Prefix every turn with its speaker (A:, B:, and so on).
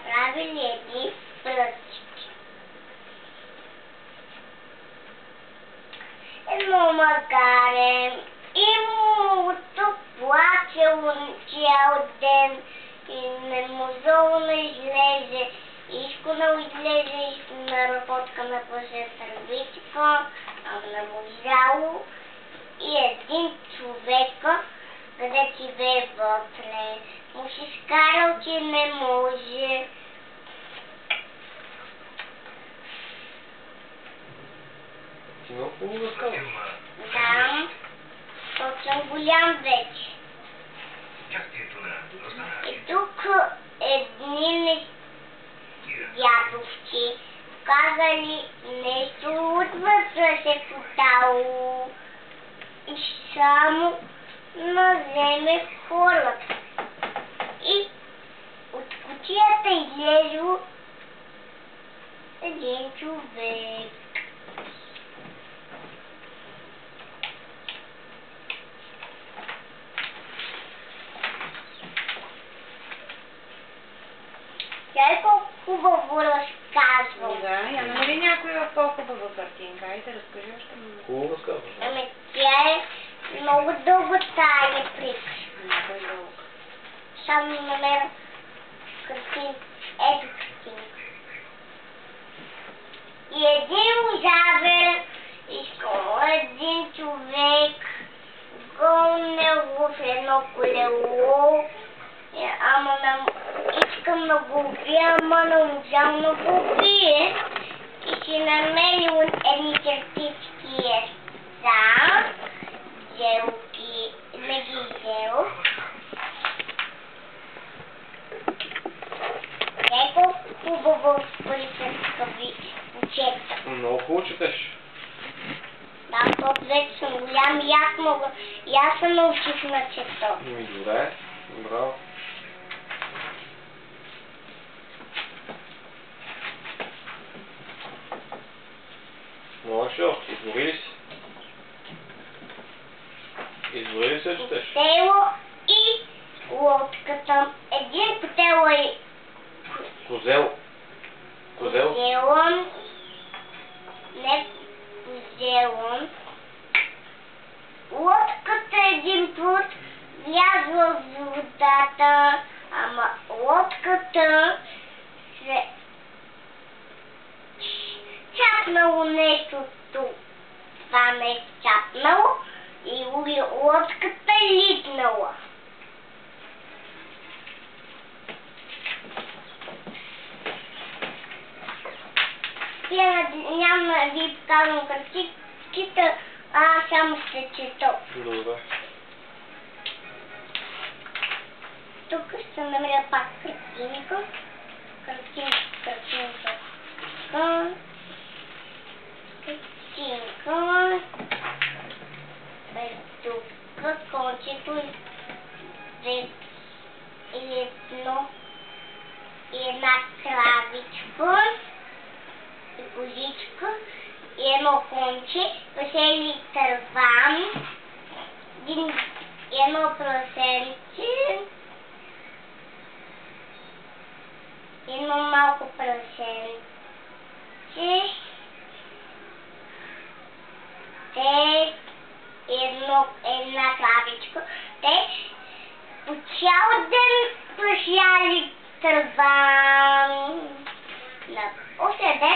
A: направили едни пръчки. Едно магаре и мулото плачело цял ден и не можело да излезе. Искал излезе, на работка на пъше тървичка, не можало. И един човек, къде живее вътре, му се скарал, че не може.
B: Ти много хубаво разказваш.
A: Да, съм голям вече. И тук едни дядовци казали нещо отвътре се потало и само на земе хората. И от кутията излезло един човек. Тя е по-хубаво разказва.
C: Да, я намери някоя по-хубава картинка. Айде, разкажи още много.
B: Хубаво разказваш.
A: Ами тя е много дълго тая притча. Само намеря картинка. Ето картинка. И един лозавер искал един човек гонел в едно колело. Ама искам да го убия, ама не можам да го убие. И си намерил едни чертички за взел ги, не ги взел. Ето хубаво полицейска учебка.
B: Много хубаво четеш.
A: Да, защото вече съм голям и аз мога. И аз се научих на чета.
B: Добре, браво. Можеш ли още? Извори ли си? Извори ли се, четеш?
A: Котело и лодката. Един котело и...
B: Козел. Козел?
A: Козелон. Не козелон. Лодката един път влязла в водата, ама лодката се чапнало нещо тук. Това нещо чапнало и лодката литнала. Няма да ви показвам картинките, а само ще чета.
B: Добре.
A: Тук ще намеря пак картинка. Картинка. Тук кончето и една кравичка и козичка и едно конче, посели търва, едно прасенце, едно малко прасенце, една кравичка. Те по цял ден прашяли търва. На още ден